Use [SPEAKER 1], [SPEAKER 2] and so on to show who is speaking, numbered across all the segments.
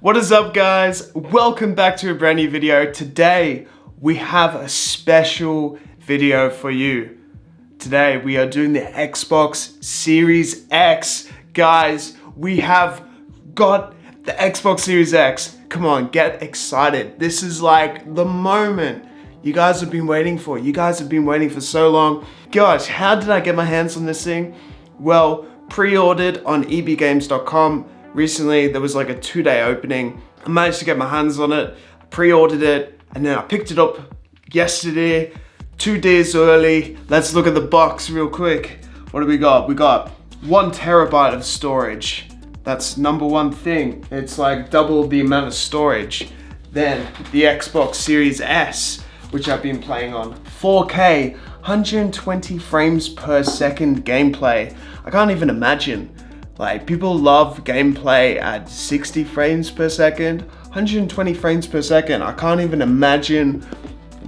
[SPEAKER 1] What is up, guys? Welcome back to a brand new video. Today we have a special video for you. Today we are doing the Xbox Series X. Guys, we have got the Xbox Series X. Come on, get excited. This is like the moment you guys have been waiting for. You guys have been waiting for so long. Gosh, how did I get my hands on this thing? Well, pre-ordered on ebgames.com. Recently, there was like a 2-day opening. I managed to get my hands on it, pre-ordered it, and then I picked it up yesterday, 2 days early. Let's look at the box real quick. What do we got? We got 1 terabyte of storage. That's number one thing. It's like double the amount of storage. Then the Xbox Series S, which I've been playing on. 4K, 120 frames per second gameplay. I can't even imagine. Like, people love gameplay at 60 frames per second, 120 frames per second. I can't even imagine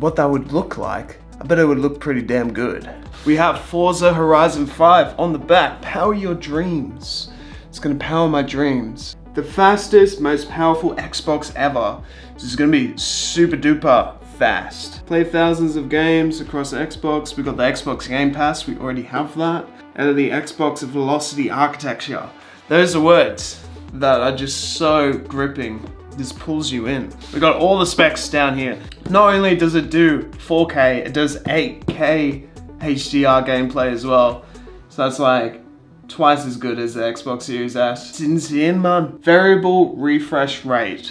[SPEAKER 1] what that would look like. I bet it would look pretty damn good. We have Forza Horizon 5 on the back. Power your dreams. It's gonna power my dreams. The fastest, most powerful Xbox ever. This is gonna be super duper fast. Play thousands of games across Xbox. We got the Xbox Game Pass, we already have that. And the Xbox Velocity Architecture. Those are words that are just so gripping. This pulls you in. We got all the specs down here. Not only does it do 4K, it does 8K HDR gameplay as well. So that's like twice as good as the Xbox Series S. It's insane, man. Variable refresh rate.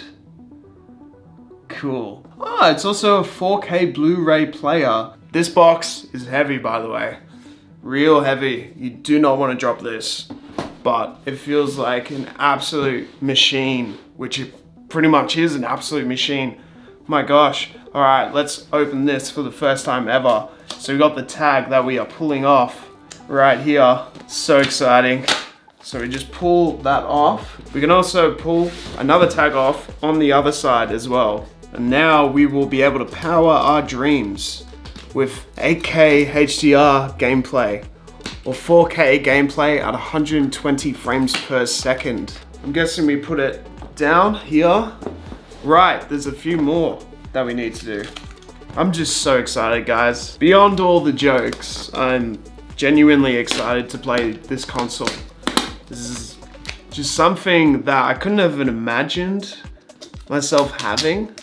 [SPEAKER 1] Cool. Oh, it's also a 4K Blu-ray player. This box is heavy, by the way. Real heavy. You do not want to drop this, but it feels like an absolute machine, which it pretty much is an absolute machine. My gosh. All right, let's open this for the first time ever. So we got the tag that we are pulling off right here. So exciting. So we just pull that off. We can also pull another tag off on the other side as well. And now we will be able to power our dreams with 8K HDR gameplay or 4K gameplay at 120 frames per second. I'm guessing we put it down here. Right, there's a few more that we need to do. I'm just so excited, guys. Beyond all the jokes, I'm genuinely excited to play this console. This is just something that I couldn't have even imagined myself having,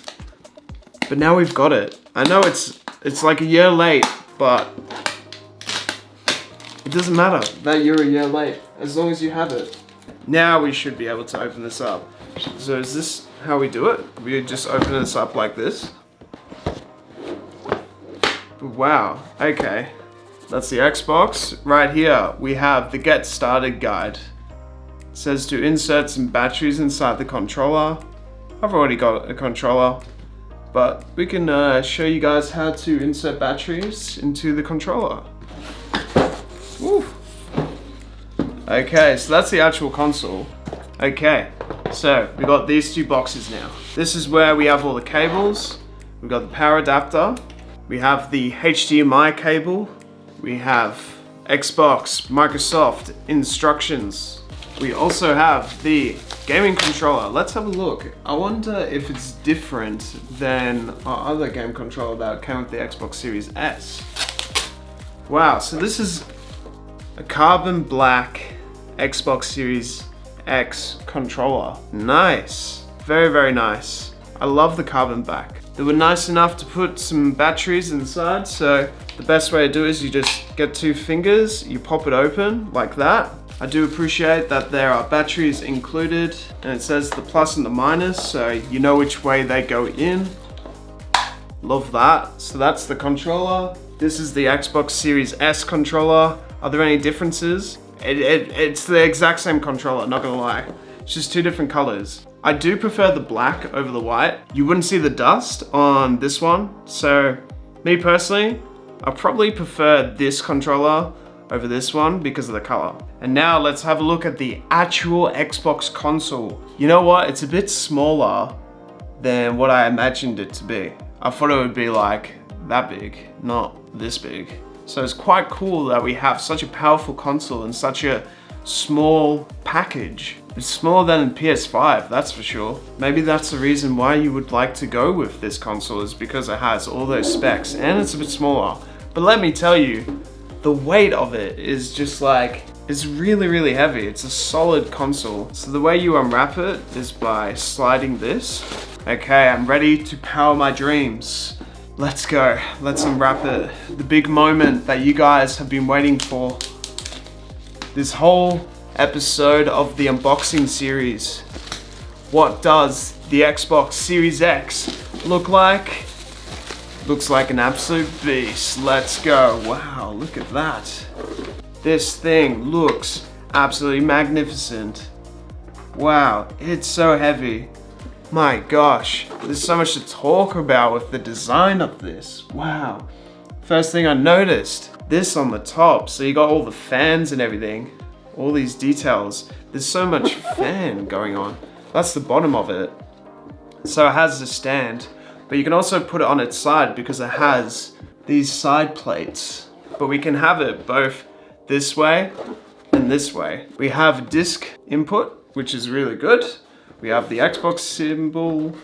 [SPEAKER 1] but now we've got it. I know it's like a year late, but it doesn't matter that you're a year late, as long as you have it. Now we should be able to open this up. So is this how we do it? We just open this up like this? Wow, okay. That's the Xbox. Right here, we have the Get Started guide. It says to insert some batteries inside the controller. I've already got a controller, but we can show you guys how to insert batteries into the controller. Woo. Okay, so that's the actual console. Okay, so we got these two boxes now. This is where we have all the cables. We've got the power adapter. We have the HDMI cable. We have Xbox, Microsoft instructions. We also have the gaming controller. Let's have a look. I wonder if it's different than our other game controller that came with the Xbox Series S. Wow, so this is a carbon black Xbox Series X controller. Nice, very, very nice. I love the carbon black. They were nice enough to put some batteries inside, so the best way to do it is you just get 2 fingers, you pop it open like that. I do appreciate that there are batteries included, and it says the plus and the minus, so you know which way they go in. Love that. So that's the controller. This is the Xbox Series S controller. Are there any differences? It's the exact same controller, not gonna lie. It's just 2 different colors. I do prefer the black over the white. You wouldn't see the dust on this one. So me personally, I probably prefer this controller over this one because of the color. And now let's have a look at the actual Xbox console. You know what? It's a bit smaller than what I imagined it to be. I thought it would be like that big, not this big. So it's quite cool that we have such a powerful console in such a small package. It's smaller than the PS5, that's for sure. Maybe that's the reason why you would like to go with this console, is because it has all those specs and it's a bit smaller. But let me tell you, the weight of it is just like, it's really, really heavy. It's a solid console. So the way you unwrap it is by sliding this. Okay, I'm ready to power my dreams. Let's go, let's unwrap it. The big moment that you guys have been waiting for. This whole episode of the unboxing series. What does the Xbox Series X look like? Looks like an absolute beast. Let's go. Wow, look at that. This thing looks absolutely magnificent. Wow, it's so heavy. My gosh, there's so much to talk about with the design of this. Wow. First thing I noticed, this on the top. So you got all the fans and everything, all these details. There's so much fan going on. That's the bottom of it. So it has the stand, but you can also put it on its side because it has these side plates. But we can have it both this way and this way. We have disc input, which is really good. We have the Xbox symbol.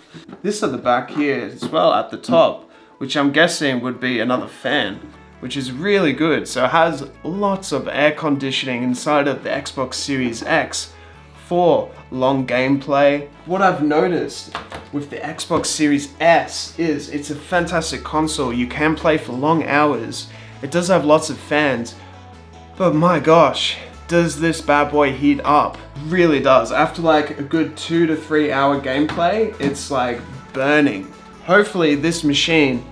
[SPEAKER 1] This at the back here as well at the top, which I'm guessing would be another fan, which is really good. So it has lots of air conditioning inside of the Xbox Series X for long gameplay. What I've noticed with the Xbox Series S is it's a fantastic console. You can play for long hours. It does have lots of fans, but my gosh, does this bad boy heat up? Really does. After like a good 2 to 3 hour gameplay, it's like burning. Hopefully this machine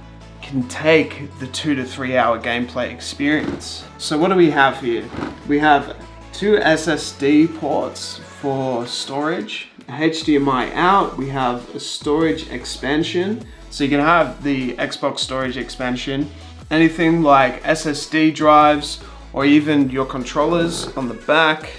[SPEAKER 1] can take the 2 to 3 hour gameplay experience. So what do we have here? We have 2 SSD ports for storage, a HDMI out, we have a storage expansion. So you can have the Xbox storage expansion, anything like SSD drives, or even your controllers on the back.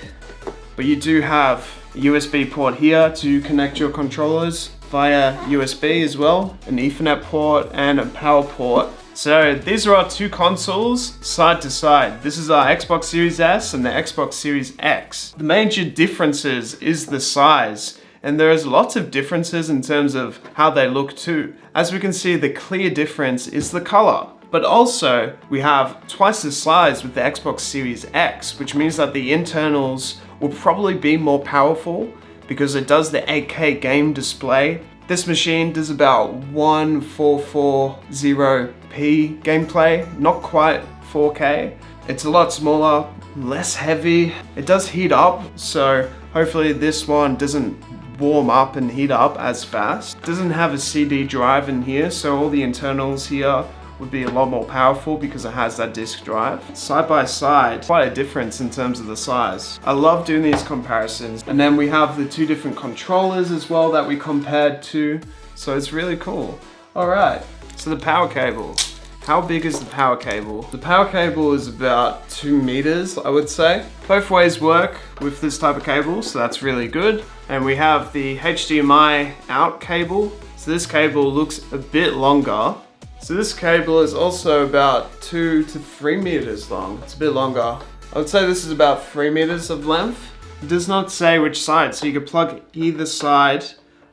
[SPEAKER 1] But you do have a USB port here to connect your controllers via USB as well, an Ethernet port and a power port. So these are our 2 consoles side to side. This is our Xbox Series S and the Xbox Series X. The major differences is the size, and there is lots of differences in terms of how they look too. As we can see, the clear difference is the color. But also, we have twice the size with the Xbox Series X, which means that the internals will probably be more powerful because it does the 8K game display. This machine does about 1440p gameplay, not quite 4K. It's a lot smaller, less heavy. It does heat up, so hopefully this one doesn't warm up and heat up as fast. It doesn't have a CD drive in here, so all the internals here would be a lot more powerful because it has that disk drive. Side by side, quite a difference in terms of the size. I love doing these comparisons. And then we have the 2 different controllers as well that we compared to. So it's really cool. All right, so the power cable. How big is the power cable? The power cable is about 2 meters, I would say. Both ways work with this type of cable, so that's really good. And we have the HDMI out cable. So this cable looks a bit longer. So this cable is also about 2 to 3 meters long. It's a bit longer. I would say this is about 3 meters of length. It does not say which side, so you could plug either side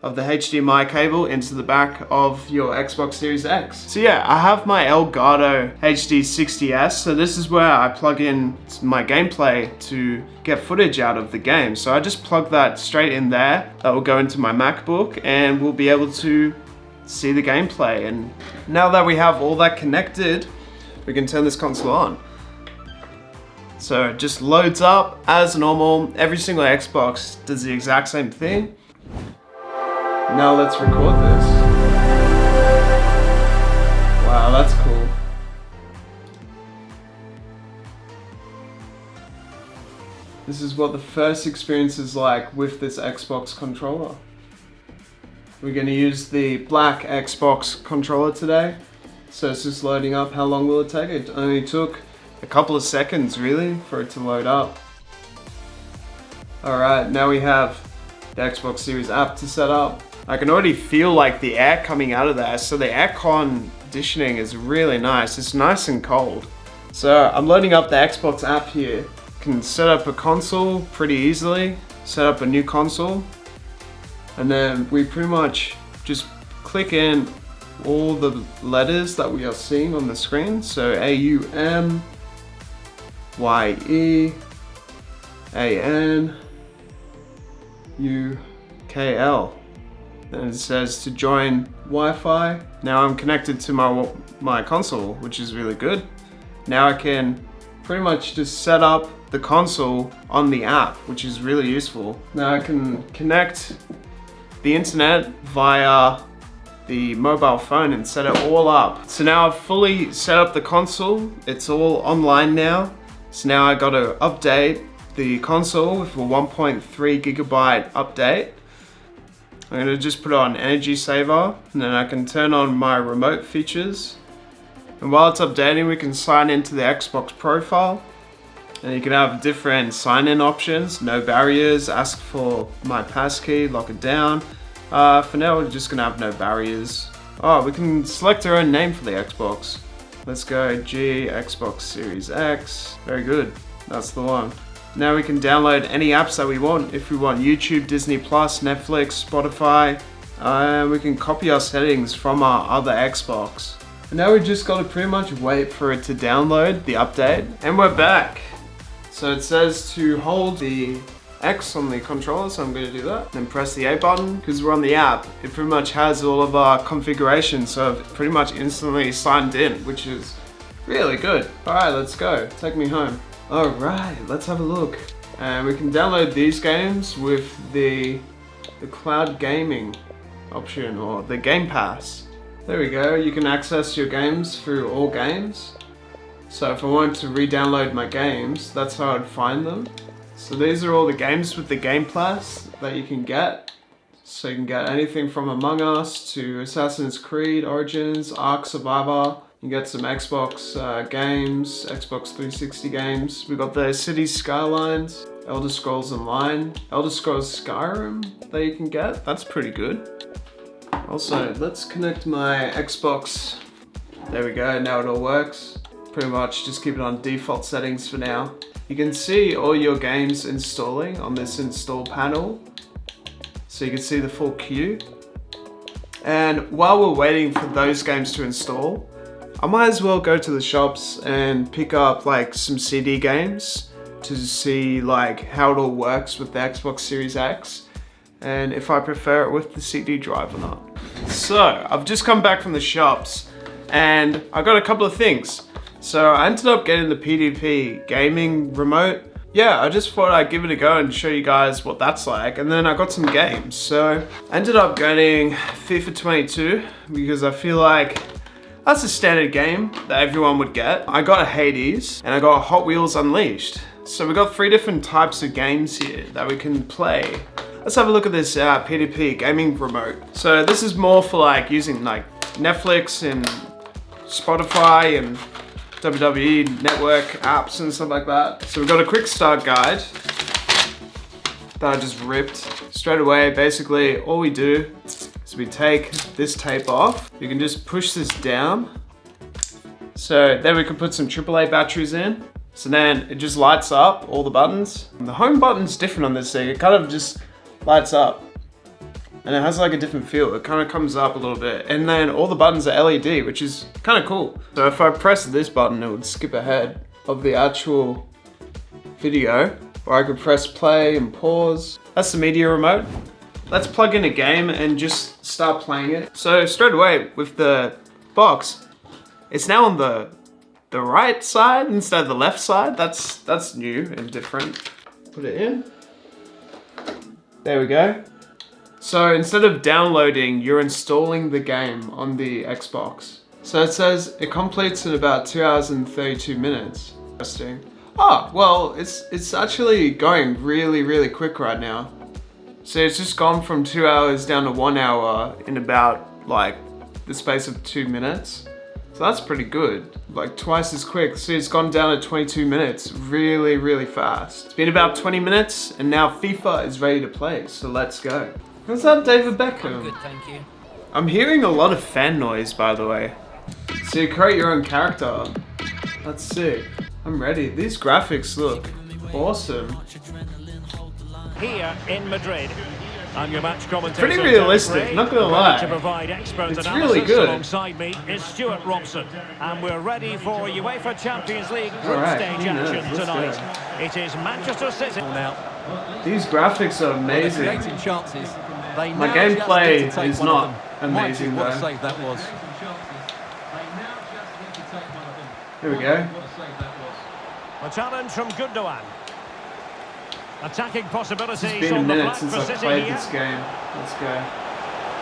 [SPEAKER 1] of the HDMI cable into the back of your Xbox Series X. So yeah, I have my Elgato HD60S, so this is where I plug in my gameplay to get footage out of the game. So I just plug that straight in there. That will go into my MacBook and we'll be able to see the gameplay. And now that we have all that connected, we can turn this console on. So it just loads up as normal. Every single Xbox does the exact same thing. Now let's record this. Wow, that's cool. This is what the first experience is like with this Xbox controller. We're going to use the black Xbox controller today. So it's just loading up. How long will it take? It only took a couple of seconds really for it to load up. Alright, now we have the Xbox Series app to set up. I can already feel like the air coming out of there. So the air conditioning is really nice. It's nice and cold. So I'm loading up the Xbox app here. Can set up a console pretty easily. set up a new console, and then we pretty much just click in all the letters that we are seeing on the screen. So AUM, YE, AN, UKL. And it says to join Wi-Fi. Now I'm connected to my console, which is really good. Now I can pretty much just set up the console on the app, which is really useful. Now I can connect the internet via the mobile phone and set it all up. So now I've fully set up the console. It's all online now. So now I gotta update the console with a 1.3 gigabyte update. I'm gonna just put on energy saver, and then I can turn on my remote features. And while it's updating, we can sign into the Xbox profile. And you can have different sign-in options, no barriers, ask for my passkey, lock it down. For now, we're just gonna have no barriers. Oh, we can select our own name for the Xbox. Let's go G, Xbox Series X. Very good, that's the one. Now we can download any apps that we want. If we want YouTube, Disney+, Netflix, Spotify, we can copy our settings from our other Xbox. And now we just gotta pretty much wait for it to download the update, and we're back. So it says to hold the X on the controller, so I'm gonna do that. Then press the A button, because we're on the app. It pretty much has all of our configurations, so I've pretty much instantly signed in, which is really good. All right, let's go, take me home. All right, let's have a look. And we can download these games with the cloud gaming option, or the Game Pass. There we go, you can access your games through all games. So if I wanted to re-download my games, that's how I'd find them. So these are all the games with the Game Pass that you can get. So you can get anything from Among Us to Assassin's Creed, Origins, Ark Survivor. You can get some Xbox games, Xbox 360 games. We've got the Cities Skylines, Elder Scrolls Online, Elder Scrolls Skyrim that you can get. That's pretty good. Also, let's connect my Xbox. There we go, now it all works. Pretty much just keep it on default settings for now. You can see all your games installing on this install panel. So you can see the full queue. And while we're waiting for those games to install, I might as well go to the shops and pick up like some CD games to see like how it all works with the Xbox Series X and if I prefer it with the CD drive or not. So I've just come back from the shops and I got a couple of things. So I ended up getting the PDP gaming remote. Yeah, I just thought I'd give it a go and show you guys what that's like. And then I got some games. So I ended up getting FIFA 22 because I feel like that's a standard game that everyone would get. I got a Hades and I got a Hot Wheels Unleashed. So we got 3 different types of games here that we can play. Let's have a look at this PDP gaming remote. So this is more for like using like Netflix and Spotify and WWE network apps and stuff like that. So we've got a quick start guide that I just ripped straight away. Basically, all we do is we take this tape off. You can just push this down. So then we can put some AAA batteries in. So then it just lights up all the buttons. And the home button's different on this thing. It kind of just lights up. And it has like a different feel. It kind of comes up a little bit. And then all the buttons are LED, which is kind of cool. So if I press this button, it would skip ahead of the actual video. Or I could press play and pause. That's the media remote. Let's plug in a game and just start playing it. So straight away with the box, it's now on the right side instead of the left side. That's new and different. Put it in. There we go. So instead of downloading, you're installing the game on the Xbox. So it says it completes in about 2 hours and 32 minutes. Interesting. Oh, well, it's actually going really, really quick right now. So it's just gone from 2 hours down to 1 hour in about like the space of 2 minutes. So that's pretty good, like twice as quick. See, it's gone down to 22 minutes, really, really fast. It's been about 20 minutes and now FIFA is ready to play, so let's go. How's that, David Beckham?
[SPEAKER 2] I'm good, thank you.
[SPEAKER 1] I'm hearing a lot of fan noise, by the way. So you create your own character. That's sick. I'm ready. These graphics look awesome.
[SPEAKER 2] here in Madrid. I'm your match commentator.
[SPEAKER 1] Pretty realistic, not gonna lie.
[SPEAKER 2] To provide expert
[SPEAKER 1] It's
[SPEAKER 2] analysis
[SPEAKER 1] really good.
[SPEAKER 2] alongside me is Stuart Robson, and we're ready for UEFA Champions League group stage action tonight. It is Manchester City now.
[SPEAKER 1] These graphics are amazing.
[SPEAKER 3] Creating chances.
[SPEAKER 1] My gameplay is not amazing though.
[SPEAKER 3] Save that was.
[SPEAKER 1] Here we go.
[SPEAKER 2] A challenge from Gundogan. Attacking possibilities
[SPEAKER 1] It's been a
[SPEAKER 2] on the
[SPEAKER 1] minute
[SPEAKER 2] flank
[SPEAKER 1] since
[SPEAKER 2] for
[SPEAKER 1] I've
[SPEAKER 2] City
[SPEAKER 1] played
[SPEAKER 2] here.
[SPEAKER 1] this game. Let's go.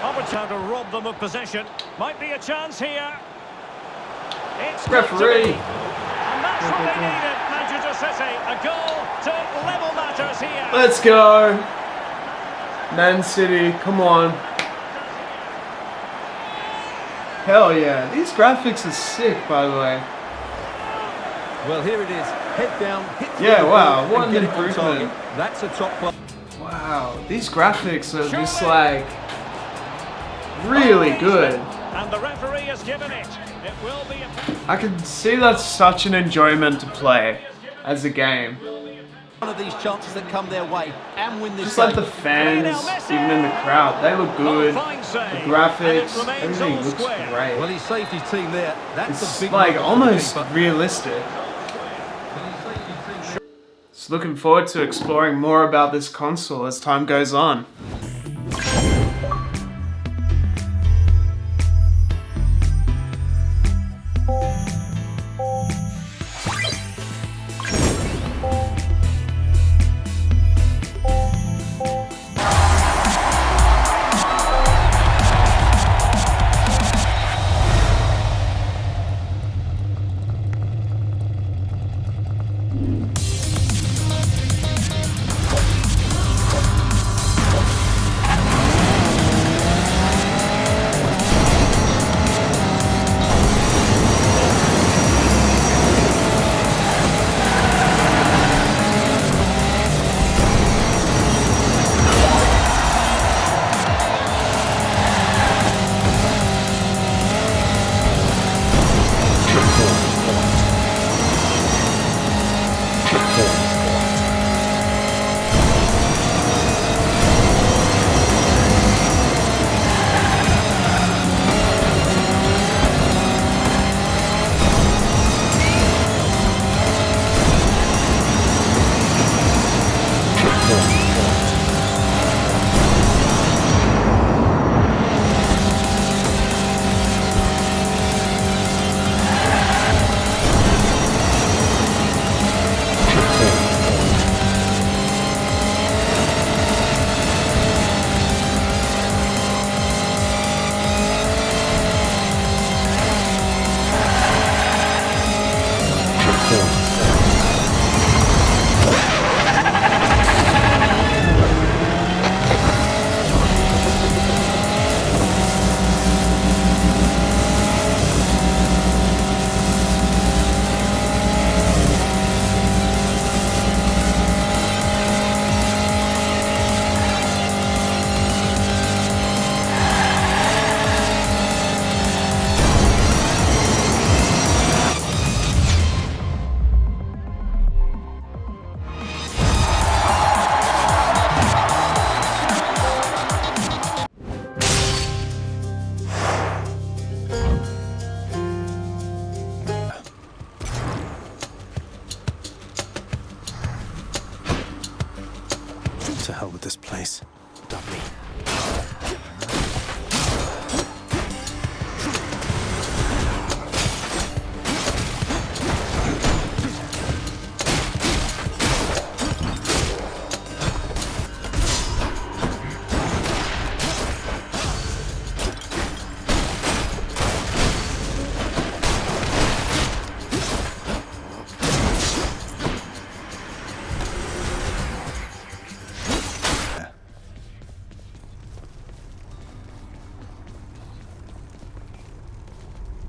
[SPEAKER 2] Overtime to rob them of possession. Might be a chance here. It's
[SPEAKER 1] Referee.
[SPEAKER 2] and that's what they needed, Manchester City. A goal to level matters here.
[SPEAKER 1] Let's go. Man City, come on. Hell yeah. These graphics are sick, by the way.
[SPEAKER 3] Well, here it is. Head down, hit
[SPEAKER 1] Yeah, wow,
[SPEAKER 3] and
[SPEAKER 1] what an
[SPEAKER 3] get it on
[SPEAKER 1] improvement.
[SPEAKER 3] target. That's a top class.
[SPEAKER 1] Wow, these graphics are just like really good.
[SPEAKER 2] And the referee has given it. It will be a...
[SPEAKER 1] I can see that's such an enjoyment to play as a game.
[SPEAKER 3] One of these chances that come their way and win this
[SPEAKER 1] Just like
[SPEAKER 3] game.
[SPEAKER 1] the fans, even in the crowd, they look good. The graphics, everything looks
[SPEAKER 3] Well,
[SPEAKER 1] great.
[SPEAKER 3] he saved his team there. That's
[SPEAKER 1] It's
[SPEAKER 3] a big
[SPEAKER 1] like
[SPEAKER 3] moment for the
[SPEAKER 1] almost
[SPEAKER 3] keeper.
[SPEAKER 1] realistic. Just looking forward to exploring more about this console as time goes on.
[SPEAKER 4] To hell with this place. Dudley.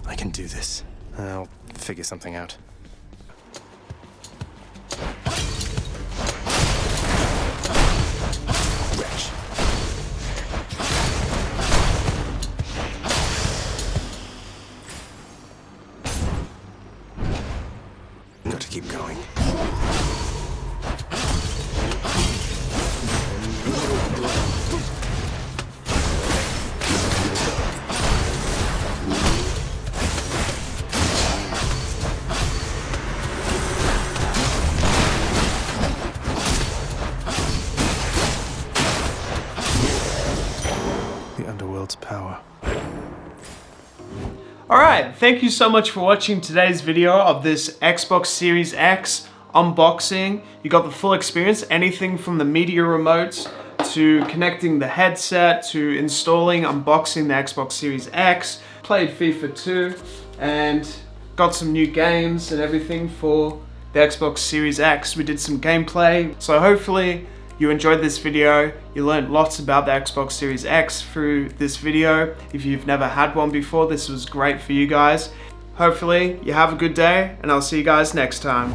[SPEAKER 4] I can do this. I'll figure something out. Wretch. Got to keep going. the underworld's power.
[SPEAKER 1] Alright, thank you so much for watching today's video of this Xbox Series X unboxing. You got the full experience, anything from the media remotes to connecting the headset to installing, unboxing the Xbox Series X. Played FIFA 2 and got some new games and everything for the Xbox Series X. We did some gameplay, so hopefully you enjoyed this video. You learned lots about the Xbox Series X through this video. If you've never had one before, this was great for you guys. Hopefully you have a good day, and I'll see you guys next time.